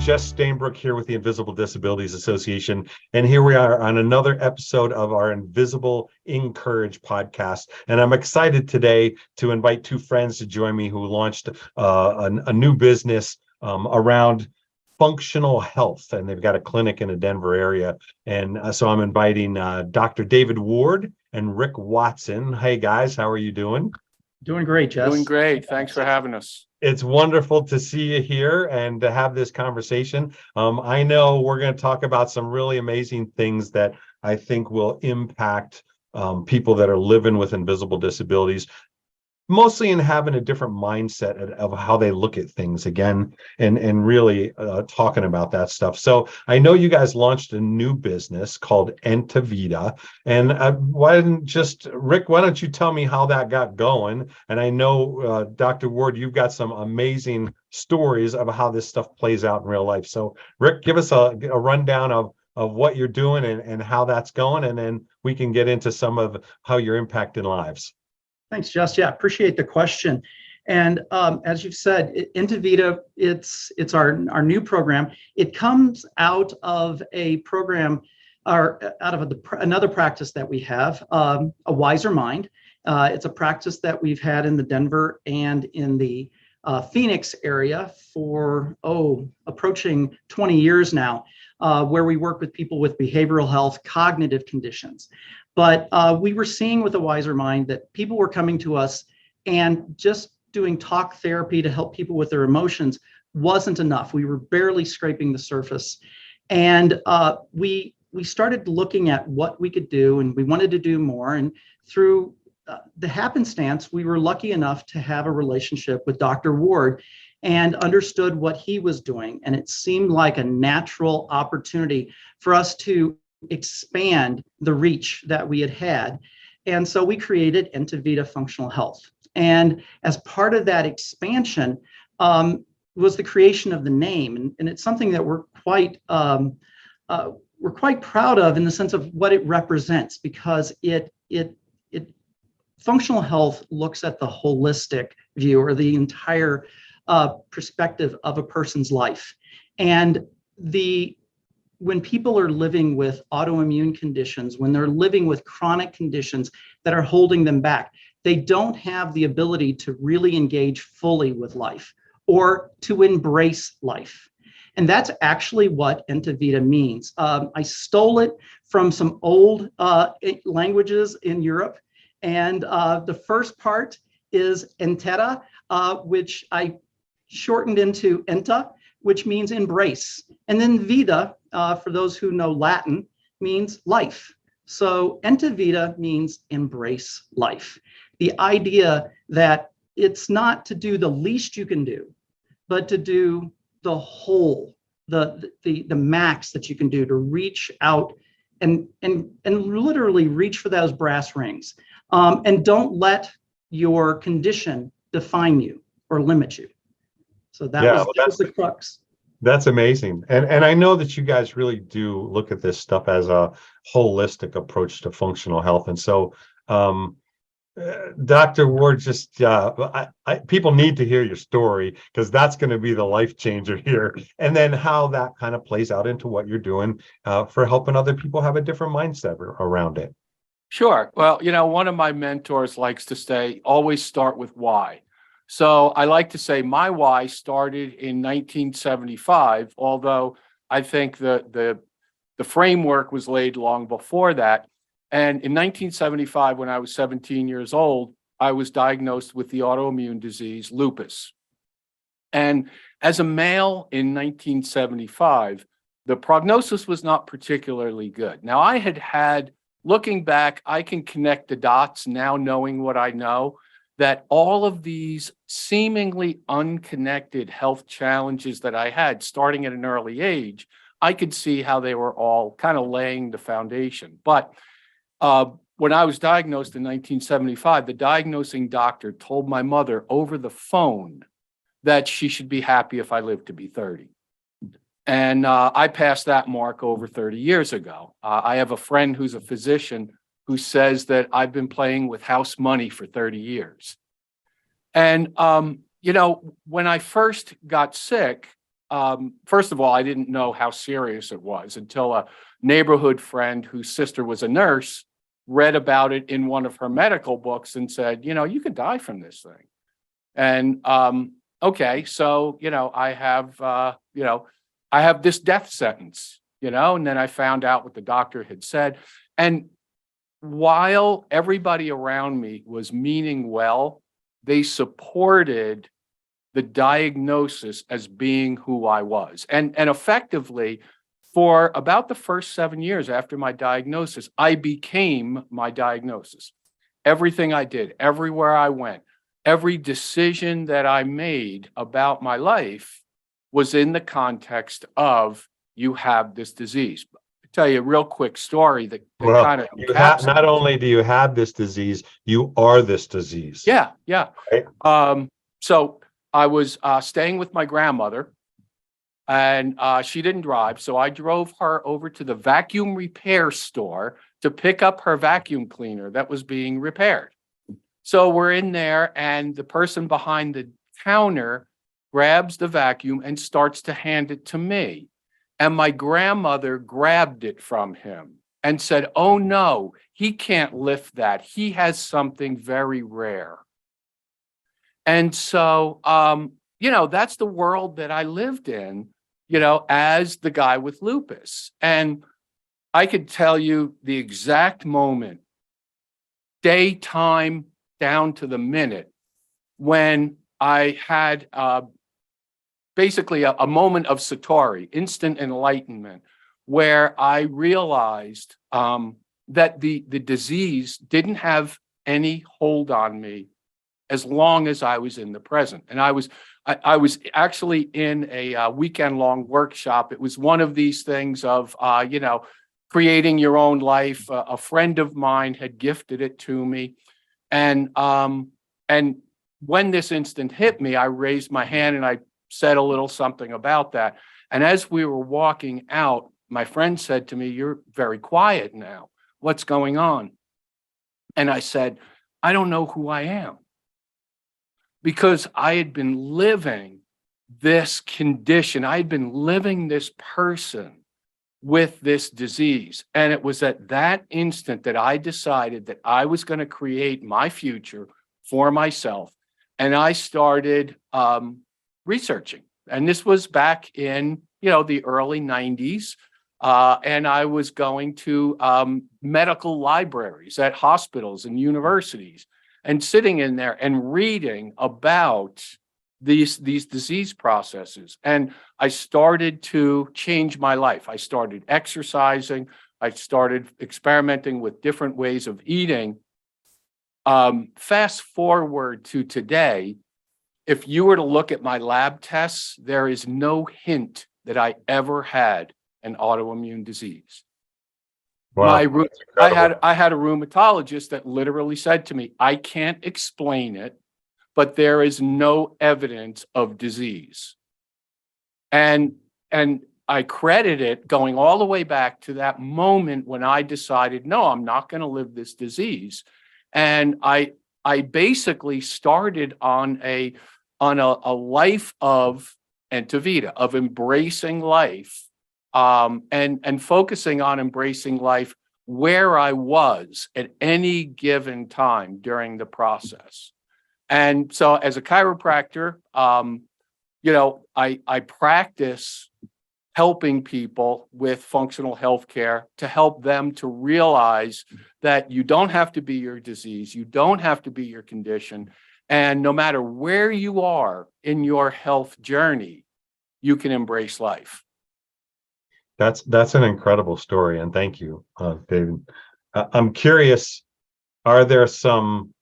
Jess Stainbrook here with the Invisible Disabilities Association, and here we are on another episode of our Invisible InCourage podcast. And I'm excited today to invite two friends to join me who launched a new business around functional health, and they've got a clinic in the Denver area. And so I'm inviting Dr. David Ward and Rick Watson. Hey guys, how are you doing? Doing great, Jess. Doing great. Thanks for having us. It's wonderful to see you here and to have this conversation. I know we're going to talk about some really amazing things that I think will impact people that are living with invisible disabilities, mostly in having a different mindset of how they look at things again, and really talking about that stuff. So I know you guys launched a new business called Entavida, and Rick, why don't you tell me how that got going? And I know Dr. Ward, you've got some amazing stories of how this stuff plays out in real life. So Rick, give us a rundown of what you're doing and how that's going, and then we can get into some of how you're impacting lives. Thanks, Jess. Yeah, appreciate the question. And as you've said, Entavida, it's our new program. It comes out of a program, or out of another practice that we have, a Wiser Mind. It's a practice that we've had in the Denver and in the Phoenix area for approaching 20 years now, where we work with people with behavioral health, cognitive conditions. But we were seeing with a Wiser Mind that people were coming to us, and just doing talk therapy to help people with their emotions wasn't enough. We were barely scraping the surface. And we started looking at what we could do, and we wanted to do more. And through the happenstance, we were lucky enough to have a relationship with Dr. Ward and understood what he was doing. And it seemed like a natural opportunity for us to expand the reach that we had. And so we created Entavida Functional Health. And as part of that expansion was the creation of the name. And it's something that we're quite proud of, in the sense of what it represents, because it functional health looks at the holistic view, or the entire perspective of a person's life. And when people are living with autoimmune conditions, when they're living with chronic conditions that are holding them back, they don't have the ability to really engage fully with life or to embrace life. And that's actually what Entavida means. I stole it from some old languages in Europe. And the first part is entera, which I shortened into enta, which means embrace. And then vida, for those who know Latin, means life. So Entavida means embrace life. The idea that it's not to do the least you can do, but to do the whole, the max that you can do, to reach out and literally reach for those brass rings. And don't let your condition define you or limit you. So that was the crux. That's amazing. And I know that you guys really do look at this stuff as a holistic approach to functional health. And so, Dr. Ward, just people need to hear your story, because that's going to be the life changer here. And then how that kind of plays out into what you're doing for helping other people have a different mindset around it. Sure. Well, one of my mentors likes to say, always start with why. So I like to say my why started in 1975, although I think the framework was laid long before that. And in 1975, when I was 17 years old, I was diagnosed with the autoimmune disease lupus. And as a male in 1975, the prognosis was not particularly good. Now, looking back, I can connect the dots now, knowing what I know, that all of these seemingly unconnected health challenges that I had starting at an early age, I could see how they were all kind of laying the foundation. But when I was diagnosed in 1975, the diagnosing doctor told my mother over the phone that she should be happy if I lived to be 30. And I passed that mark over 30 years ago. I have a friend who's a physician who says that I've been playing with house money for 30 years. And, when I first got sick, first of all, I didn't know how serious it was until a neighborhood friend whose sister was a nurse read about it in one of her medical books and said, you could die from this thing. And okay, so I have this death sentence, and then I found out what the doctor had said. And while everybody around me was meaning well, they supported the diagnosis as being who I was. And effectively, for about the first 7 years after my diagnosis, I became my diagnosis. Everything I did, everywhere I went, every decision that I made about my life was in the context of, you have this disease. I'll tell you a real quick story that kind of not only do you have this disease, you are this disease. Yeah. Right? So I was staying with my grandmother, and she didn't drive, so I drove her over to the vacuum repair store to pick up her vacuum cleaner that was being repaired. So we're in there, and the person behind the counter grabs the vacuum and starts to hand it to me. And my grandmother grabbed it from him and said, "Oh no, he can't lift that. He has something very rare." And so, that's the world that I lived in, as the guy with lupus. And I could tell you the exact moment, day, time, down to the minute, when I had basically a moment of satori, instant enlightenment, where I realized that the disease didn't have any hold on me as long as I was in the present. And I was actually in a weekend-long workshop. It was one of these things of, creating your own life. A friend of mine had gifted it to me. And when this instant hit me, I raised my hand and I said a little something about that. And as we were walking out, my friend said to me, "You're very quiet now. What's going on?" And I said, "I don't know who I am." Because I had been living this condition. I had been living this person with this disease. And it was at that instant that I decided that I was going to create my future for myself. And I started researching. And this was back in, the early 90s. And I was going to medical libraries at hospitals and universities, and sitting in there and reading about these disease processes. And I started to change my life. I started exercising. I started experimenting with different ways of eating. Fast forward to today, if you were to look at my lab tests, there is no hint that I ever had an autoimmune disease. Wow. I had a rheumatologist that literally said to me, "I can't explain it, but there is no evidence of disease." And I credit it going all the way back to that moment when I decided, no, I'm not going to live this disease. And I basically started on a life of Entavida, of embracing life. And focusing on embracing life where I was at any given time during the process. And so as a chiropractor, I practice helping people with functional healthcare to help them to realize that you don't have to be your disease, you don't have to be your condition, and no matter where you are in your health journey, you can embrace life. That's an incredible story, and thank you, David. I'm curious, are there some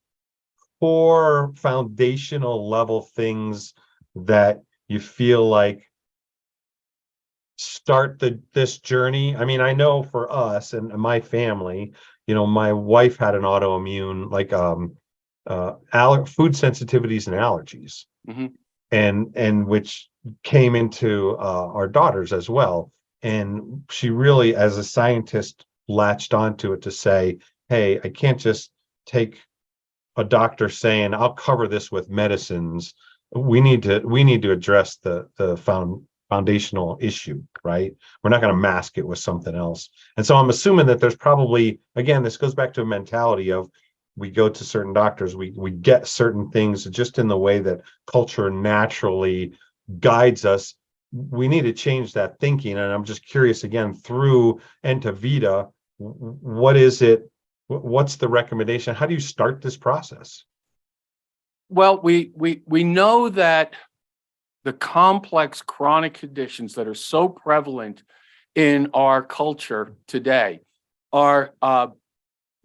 core foundational level things that you feel like start this journey? I mean, I know for us and my family, my wife had an autoimmune, like food sensitivities and allergies, Mm-hmm. and which came into our daughters as well. And she really, as a scientist, latched onto it to say, "Hey, I can't just take a doctor saying I'll cover this with medicines. We need to address the foundational issue, right? We're not going to mask it with something else. And so I'm assuming that there's probably, again, this goes back to a mentality of we go to certain doctors, we get certain things just in the way that culture naturally guides us. We need to change that thinking. And I'm just curious again, through Entavida, what is it? What's the recommendation? How do you start this process? Well, we know that the complex chronic conditions that are so prevalent in our culture today are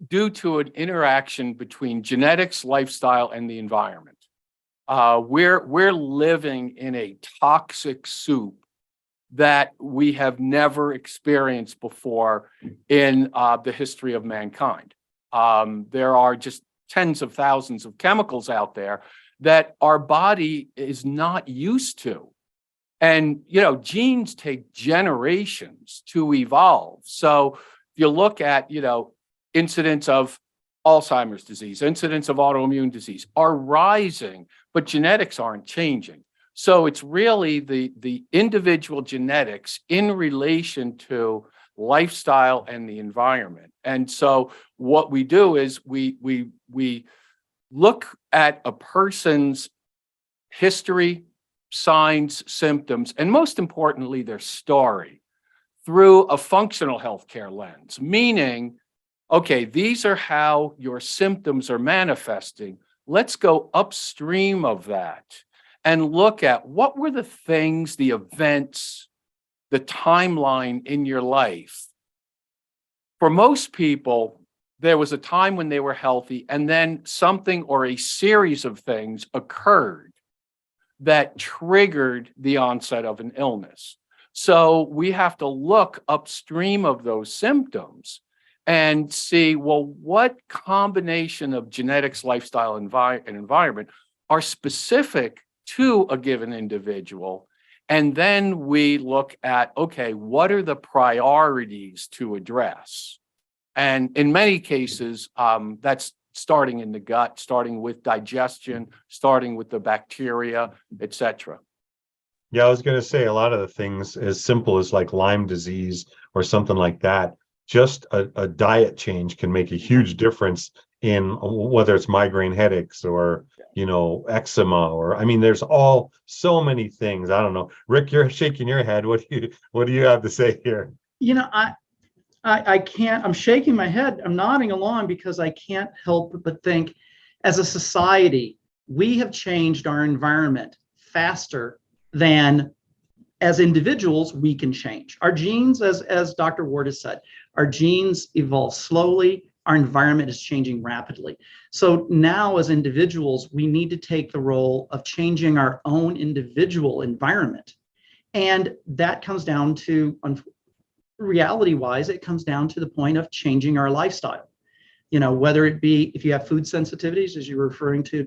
due to an interaction between genetics, lifestyle, and the environment. We're living in a toxic soup that we have never experienced before in the history of mankind. There are just tens of thousands of chemicals out there that our body is not used to. And, genes take generations to evolve. So if you look at, incidents of Alzheimer's disease, incidents of autoimmune disease are rising, but genetics aren't changing. So it's really the individual genetics in relation to lifestyle and the environment. And so what we do is we look at a person's history, signs, symptoms, and most importantly, their story through a functional healthcare lens, meaning, okay, these are how your symptoms are manifesting. Let's go upstream of that and look at what were the things, the events, the timeline in your life. For most people, there was a time when they were healthy, and then something or a series of things occurred that triggered the onset of an illness. So we have to look upstream of those symptoms and see, well, what combination of genetics, lifestyle, and environment are specific to a given individual. And then we look at, okay, what are the priorities to address? And in many cases, that's starting in the gut, starting with digestion, starting with the bacteria, et cetera. Yeah, I was going to say a lot of the things as simple as like Lyme disease or something like that, just a diet change can make a huge difference in whether it's migraine headaches or, eczema, or, I mean, there's so many things. I don't know. Rick, you're shaking your head. What do you have to say here? I can't, I'm shaking my head. I'm nodding along because I can't help but think as a society, we have changed our environment faster than as individuals we can change. Our genes, as Dr. Ward has said, our genes evolve slowly. Our environment is changing rapidly. So now as individuals, we need to take the role of changing our own individual environment. And that comes down to, reality-wise, it comes down to the point of changing our lifestyle. Whether it be if you have food sensitivities, as you were referring to,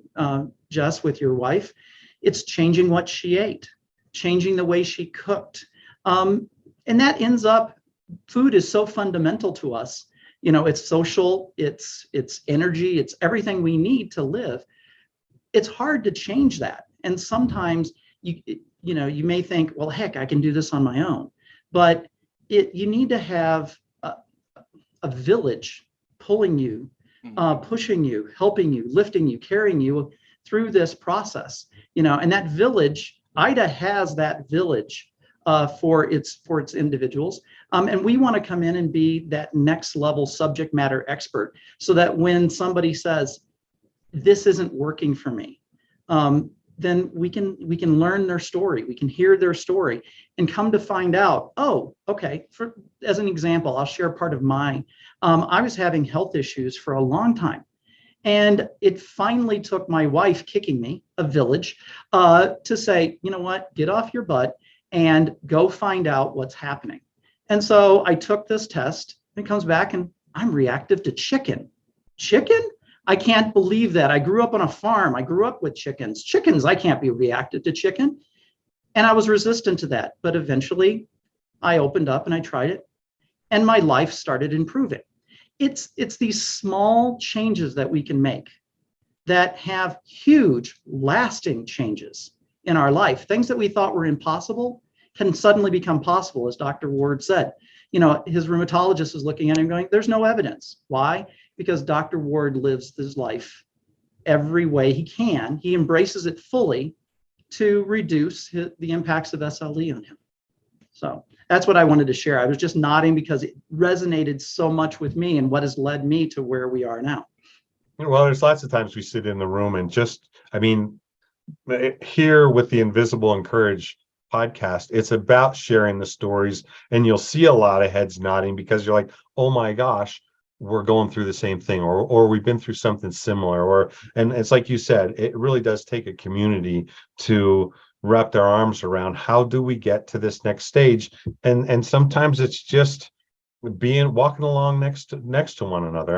Jess, with your wife, it's changing what she ate, changing the way she cooked. And that ends up, food is so fundamental to us. It's social, it's energy, it's everything we need to live. It's hard to change that. And sometimes you may think, well, heck, I can do this on my own. But you need to have a village pulling you, pushing you, helping you, lifting you, carrying you through this process. And that village, IDA has that village for its individuals. And we want to come in and be that next level subject matter expert so that when somebody says, this isn't working for me, then we can learn their story. We can hear their story and come to find out, oh, okay, as an example, I'll share part of mine. I was having health issues for a long time. And it finally took my wife kicking me, a village, to say, you know what, get off your butt and go find out what's happening. And so I took this test and it comes back and I'm reactive to chicken. Chicken? I can't believe that. I grew up on a farm. I grew up with chickens. Chickens, I can't be reactive to chicken. And I was resistant to that. But eventually I opened up and I tried it and my life started improving. It's these small changes that we can make that have huge lasting changes in our life. Things that we thought were impossible can suddenly become possible, as Dr. Ward said. His rheumatologist is looking at him going, there's no evidence. Why? Because Dr. Ward lives his life every way he can. He embraces it fully to reduce the impacts of SLE on him. So that's what I wanted to share. I was just nodding because it resonated so much with me and what has led me to where we are now. Well, there's lots of times we sit in the room and here with the Invisible InCourage podcast, it's about sharing the stories, and you'll see a lot of heads nodding because you're like, oh my gosh, we're going through the same thing, or we've been through something similar, and it's like you said, it really does take a community to wrap their arms around how do we get to this next stage, and sometimes it's just walking along next to one another.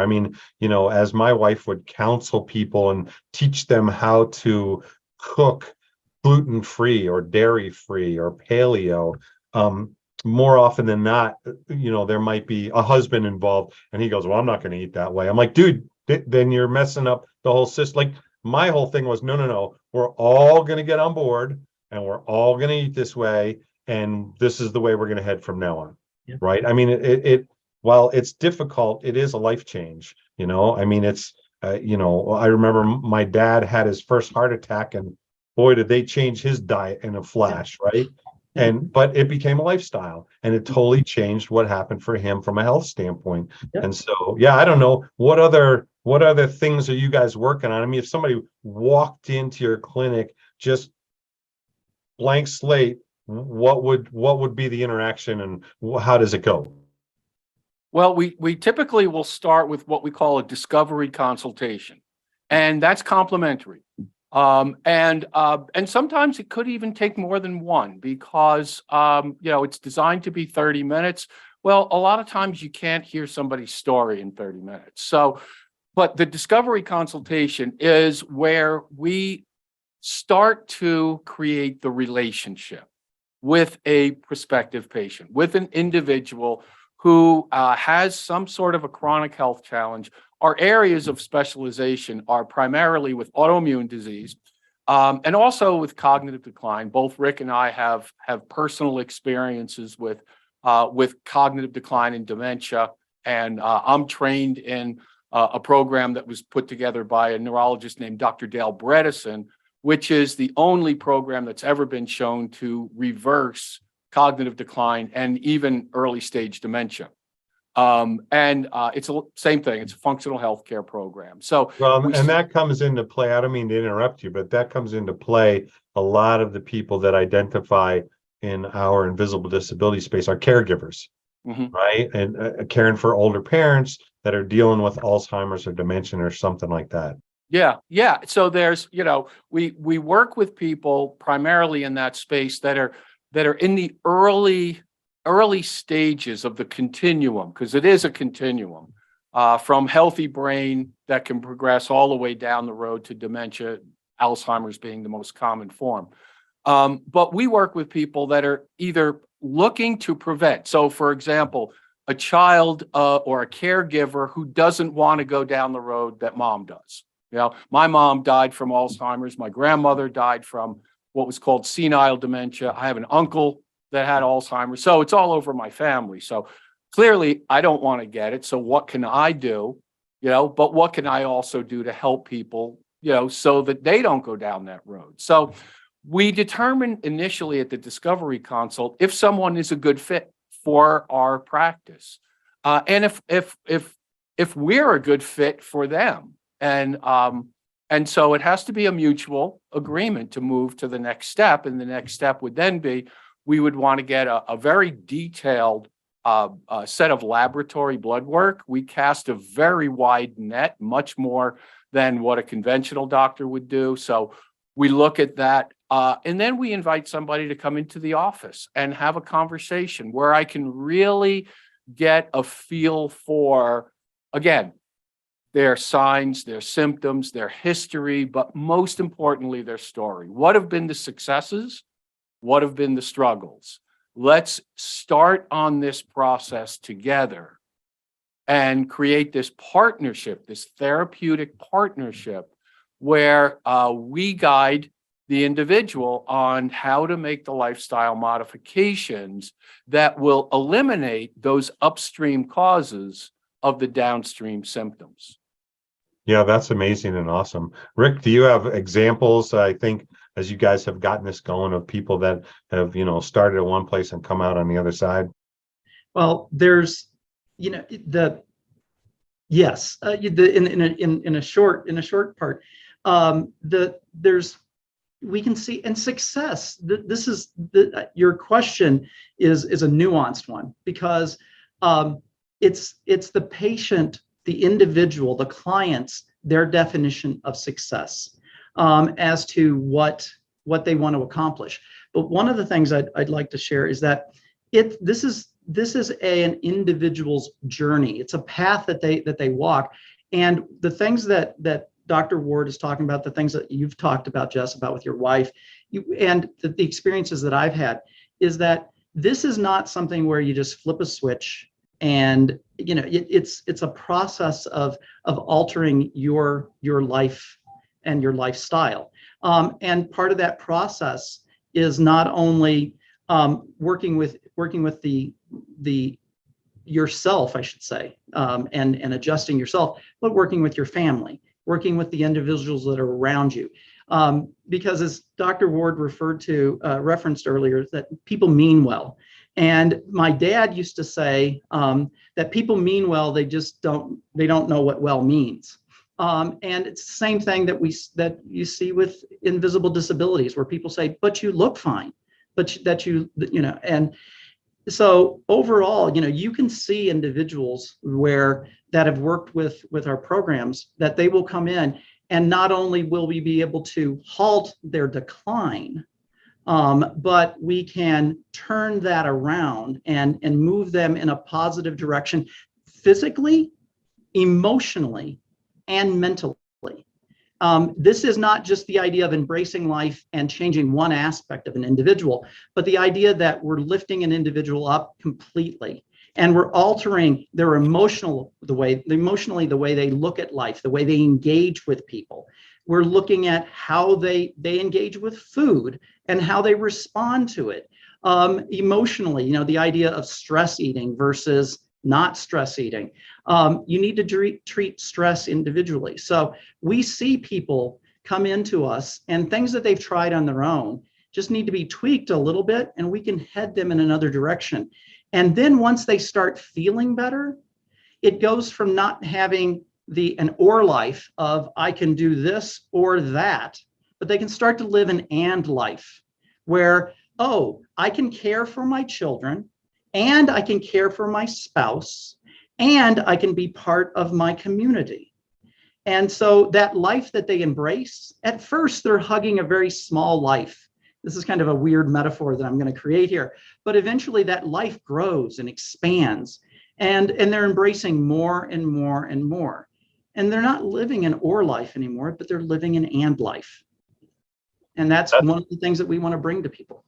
As my wife would counsel people and teach them how to cook gluten-free or dairy-free or paleo, more often than not, there might be a husband involved, and he goes, well, I'm not going to eat that way. I'm like, dude, then you're messing up the whole system. Like, my whole thing was, no, we're all going to get on board and we're all going to eat this way, and this is the way we're going to head from now on. Yeah. Right. While it's difficult, it is a life change. It's I remember my dad had his first heart attack, and boy, did they change his diet in a flash, right? But it became a lifestyle, and it totally changed what happened for him from a health standpoint. Yep. And so, yeah, I don't know what other things are you guys working on? If somebody walked into your clinic, just blank slate, what would be the interaction, and how does it go? Well, we typically will start with what we call a discovery consultation, and that's complimentary. And sometimes it could even take more than one because, it's designed to be 30 minutes. Well, a lot of times you can't hear somebody's story in 30 minutes. But the discovery consultation is where we start to create the relationship with a prospective patient, with an individual who has some sort of a chronic health challenge. Our areas of specialization are primarily with autoimmune disease and also with cognitive decline. Both Rick and I have personal experiences with cognitive decline and dementia, and I'm trained in a program that was put together by a neurologist named Dr. Dale Bredesen, which is the only program that's ever been shown to reverse cognitive decline and even early stage dementia. It's the same thing. It's a functional healthcare program. And that comes into play. I don't mean to interrupt you, but that comes into play. A lot of the people that identify in our invisible disability space are caregivers, right? And caring for older parents that are dealing with Alzheimer's or dementia or something like that. Yeah. So there's, we work with people primarily in that space that are in the early stages of the continuum, because it is a continuum, from healthy brain that can progress all the way down the road to dementia, Alzheimer's being the most common form. But we work with people that are either looking to prevent. So, for example, a child or a caregiver who doesn't want to go down the road that mom does. My mom died from Alzheimer's. My grandmother died from what was called senile dementia. I have an uncle that had Alzheimer's. So it's all over my family. So clearly I don't want to get it. So what can I do? But what can I also do to help people, so that they don't go down that road? So we determine initially at the discovery consult if someone is a good fit for our practice. And if we're a good fit for them. And so it has to be a mutual agreement to move to the next step. And the next step would then be, we would want to get a very detailed set of laboratory blood work. We cast a very wide net, much more than what a conventional doctor would do. So we look at that. And then we invite somebody to come into the office and have a conversation where I can really get a feel for, again, their signs, their symptoms, their history, but most importantly, their story. What have been the successes? What have been the struggles? Let's start on this process together and create this partnership, this therapeutic partnership where we guide the individual on how to make the lifestyle modifications that will eliminate those upstream causes of the downstream symptoms. Yeah, that's amazing and awesome. Rick, do you have examples, I think, as you guys have gotten this going, of people that have, started at one place and come out on the other side? Well, there's, yes, in a short part, we can see, and success. This is your question is a nuanced one, because it's the patient, the individual, the clients, their definition of success as to what they want to accomplish. But one of the things I'd like to share is that this is an individual's journey. It's a path that they walk, and the things that Dr. Ward is talking about, the things that you've talked about, Jess, about with your wife, and the experiences that I've had, is that this is not something where you just flip a switch and it's a process of altering your life and your lifestyle. And part of that process is not only working with the yourself, I should say, and adjusting yourself, but working with your family, working with the individuals that are around you. Because as Dr. Ward referenced earlier, that people mean well. And my dad used to say that people mean well, they don't know what well means. And it's the same thing that you see with invisible disabilities, where people say, but you look fine, but and so overall, you can see individuals that have worked with our programs, that they will come in, and not only will we be able to halt their decline, but we can turn that around and move them in a positive direction, physically, emotionally, and mentally. This is not just the idea of embracing life and changing one aspect of an individual, but the idea that we're lifting an individual up completely, and we're altering their emotionally the way they look at life, the way they engage with people. We're looking at how they engage with food and how they respond to it. Emotionally, the idea of stress eating versus not stress eating. You need to treat stress individually. So we see people come into us, and things that they've tried on their own just need to be tweaked a little bit, and we can head them in another direction. And then once they start feeling better, it goes from not having an or life of I can do this or that, but they can start to live an and life where, oh, I can care for my children, and I can care for my spouse, and I can be part of my community. And so that life that they embrace, at first they're hugging a very small life. This is kind of a weird metaphor that I'm going to create here, but eventually that life grows and expands, and they're embracing more and more and more. And they're not living an or life anymore, but they're living an and life. And that's one of the things that we want to bring to people.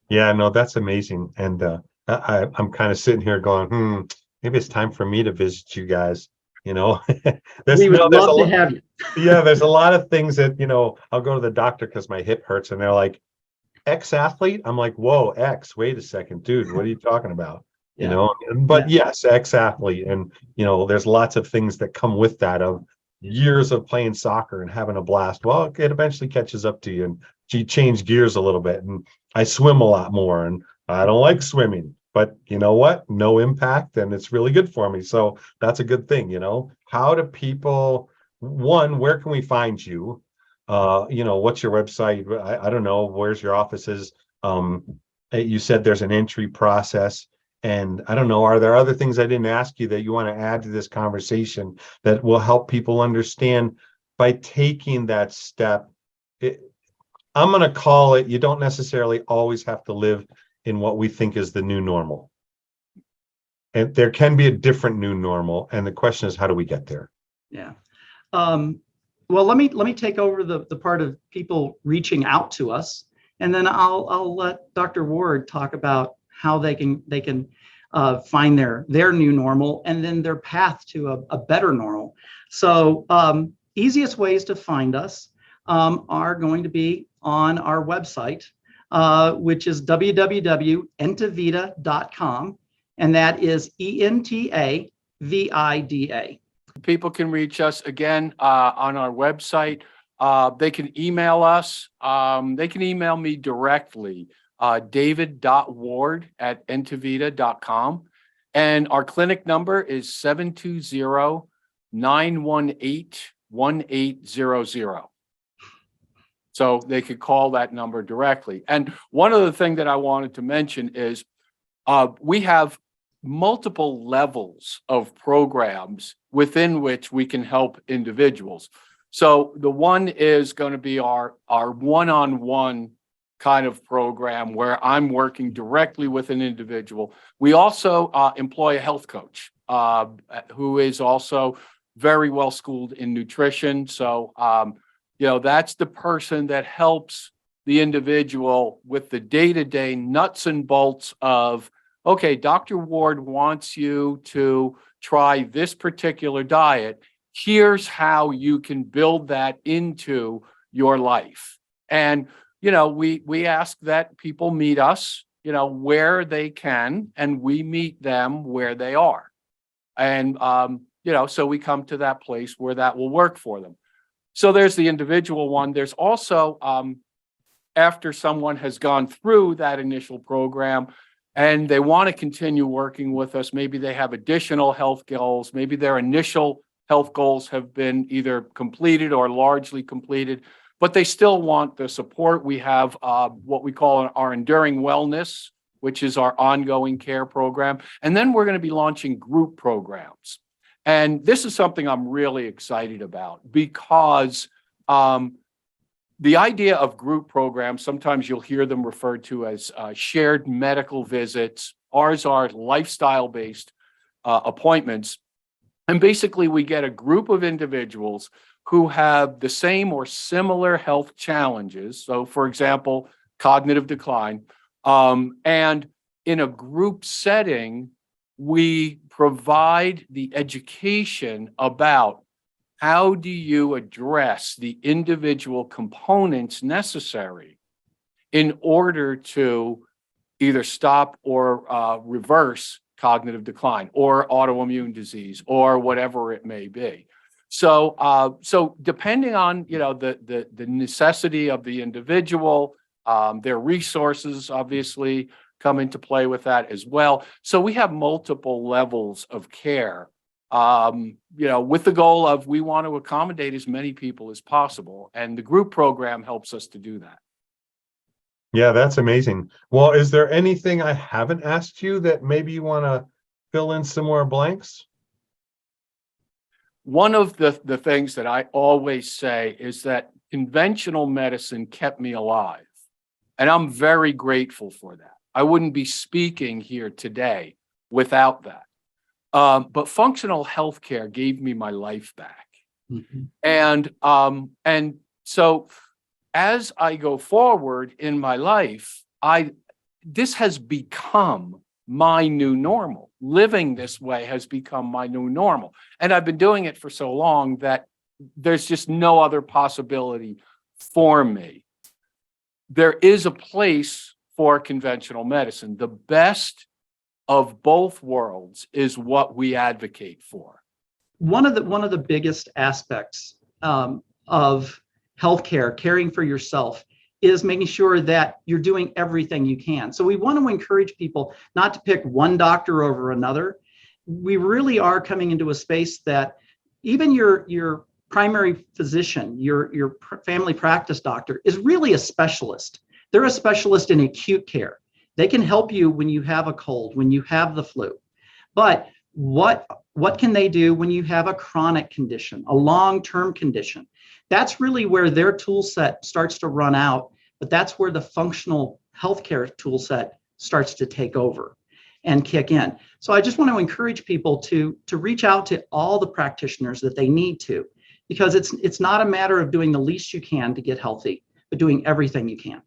Yeah, no, that's amazing. And I'm kind of sitting here going, maybe it's time for me to visit you guys. We would love to have you. Yeah, there's a lot of things that, I'll go to the doctor because my hip hurts, and they're like, ex-athlete? I'm like, whoa, wait a second, dude, what are you talking about? Yeah. But yes, ex-athlete. And, there's lots of things that come with that, of years of playing soccer and having a blast. Well, it eventually catches up to you, and you change gears a little bit. And I swim a lot more, and I don't like swimming, but you know what? No impact, and it's really good for me. So that's a good thing. How do people, where can we find you? What's your website? I don't know. Where's your offices? You said there's an entry process. And I don't know, are there other things I didn't ask you that you want to add to this conversation that will help people understand by taking that step? I'm going to call it, you don't necessarily always have to live in what we think is the new normal. And there can be a different new normal. And the question is, how do we get there? Yeah. Well, let me take over the part of people reaching out to us, and then I'll let Dr. Ward talk about how they can find their new normal, and then their path to a better normal. So easiest ways to find us are going to be on our website, which is www.entavida.com, and that is ENTAVIDA. People can reach us again on our website. They can email us. They can email me directly, david.ward@entavida.com. And our clinic number is 720-918-1800. So they could call that number directly. And one other thing that I wanted to mention is we have multiple levels of programs within which we can help individuals. So the one is going to be our one-on-one kind of program where I'm working directly with an individual. We also employ a health coach who is also very well schooled in nutrition. So, that's the person that helps the individual with the day-to-day nuts and bolts of, okay, Dr. Ward wants you to try this particular diet. Here's how you can build that into your life. And, we ask that people meet us, where they can, and we meet them where they are. And, so we come to that place where that will work for them. So there's the individual one. There's also, after someone has gone through that initial program and they want to continue working with us, maybe they have additional health goals, maybe their initial health goals have been either completed or largely completed, but they still want the support. We have what we call our Enduring Wellness, which is our ongoing care program. And then we're going to be launching group programs. And this is something I'm really excited about because the idea of group programs, sometimes you'll hear them referred to as shared medical visits. Ours are lifestyle-based appointments. And basically, we get a group of individuals who have the same or similar health challenges. So, for example, cognitive decline. And in a group setting, we provide the education about how do you address the individual components necessary in order to either stop or reverse cognitive decline or autoimmune disease or whatever it may be. So depending on the necessity of the individual, their resources obviously come into play with that as well. So we have multiple levels of care, with the goal of we want to accommodate as many people as possible, and the group program helps us to do that. Yeah, that's amazing. Well, is there anything I haven't asked you that maybe you want to fill in some more blanks? One of the things that I always say is that conventional medicine kept me alive, and I'm very grateful for that. I wouldn't be speaking here today without that. But functional healthcare gave me my life back. Mm-hmm. And so as I go forward in my life, this has become my new normal. Living this way has become my new normal. And I've been doing it for so long that there's just no other possibility for me. There is a place for conventional medicine. The best of both worlds is what we advocate for. One of the biggest aspects of healthcare, caring for yourself, is making sure that you're doing everything you can. So we want to encourage people not to pick one doctor over another. We really are coming into a space that even your primary physician, your family practice doctor, is really a specialist. They're a specialist in acute care. They can help you when you have a cold, when you have the flu. But what can they do when you have a chronic condition, a long-term condition? That's really where their tool set starts to run out, but that's where the functional healthcare tool set starts to take over and kick in. So I just want to encourage people to reach out to all the practitioners that they need to, because it's not a matter of doing the least you can to get healthy, but doing everything you can.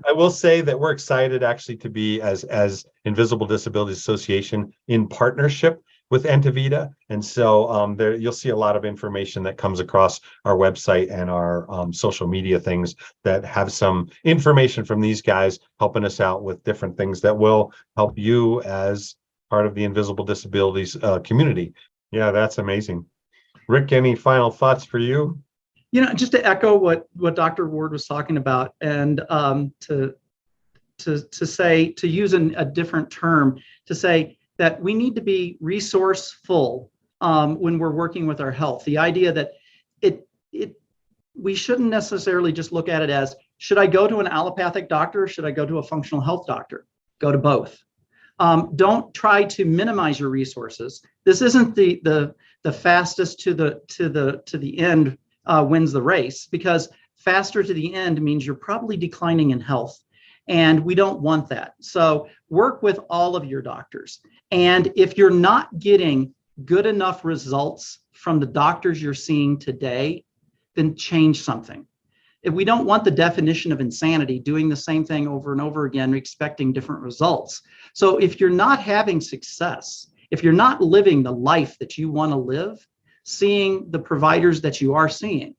I will say that we're excited actually to be as Invisible Disabilities Association in partnership with Entavida. And so there you'll see a lot of information that comes across our website and our social media things that have some information from these guys helping us out with different things that will help you as part of the Invisible Disabilities community. Yeah, that's amazing. Rick, any final thoughts for you? Just to echo what Dr. Ward was talking about, and to say, to use a different term, to say that we need to be resourceful when we're working with our health. The idea that we shouldn't necessarily just look at it as, should I go to an allopathic doctor or should I go to a functional health doctor? Go to both. Don't try to minimize your resources. This isn't the fastest to the end wins the race, because faster to the end means you're probably declining in health, and we don't want that. So work with all of your doctors, and if you're not getting good enough results from the doctors you're seeing today, then change something. If we don't want the definition of insanity, doing the same thing over and over again, expecting different results. So if you're not having success, if you're not living the life that you want to live, seeing the providers that you are seeing,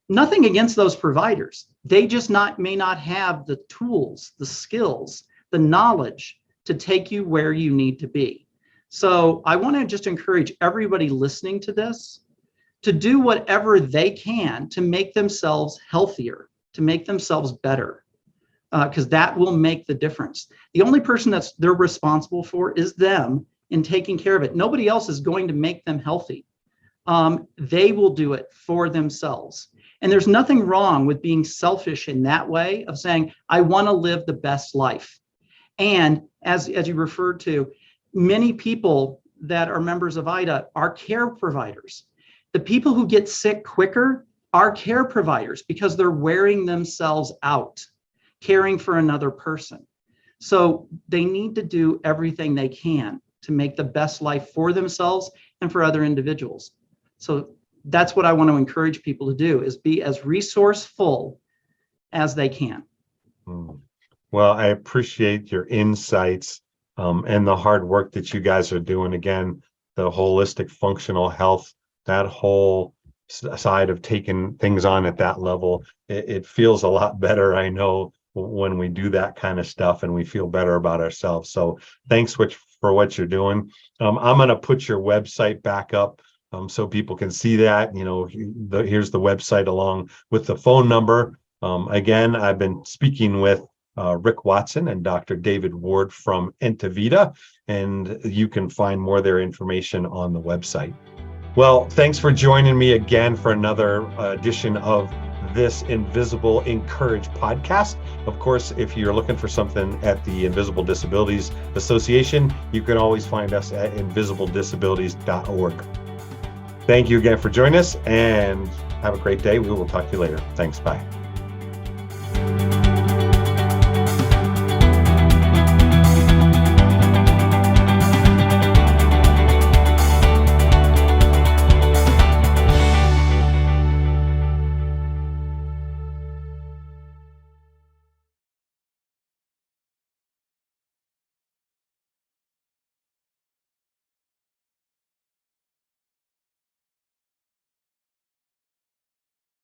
nothing against those providers. They just may not have the tools, the skills, the knowledge to take you where you need to be. So I want to just encourage everybody listening to this to do whatever they can to make themselves healthier, to make themselves better, because that will make the difference. The only person they're responsible for is them in taking care of it. Nobody else is going to make them healthy. They will do it for themselves. And there's nothing wrong with being selfish in that way of saying, I want to live the best life. And as you referred to, many people that are members of IDA are care providers. The people who get sick quicker are care providers because they're wearing themselves out, caring for another person. So they need to do everything they can to make the best life for themselves and for other individuals. So that's what I want to encourage people to do, is be as resourceful as they can. Well, I appreciate your insights and the hard work that you guys are doing. Again, the holistic functional health, that whole side of taking things on at that level, it feels a lot better, I know, when we do that kind of stuff and we feel better about ourselves. So thanks for what you're doing. I'm going to put your website back up so people can see that. Here's the website along with the phone number. Again, I've been speaking with Rick Watson and Dr. David Ward from Entavida, and you can find more of their information on the website. Well, thanks for joining me again for another edition of this Invisible InCourage podcast. Of course, if you're looking for something at the Invisible Disabilities Association, you can always find us at invisibledisabilities.org. Thank you again for joining us, and have a great day. We will talk to you later. Thanks. Bye.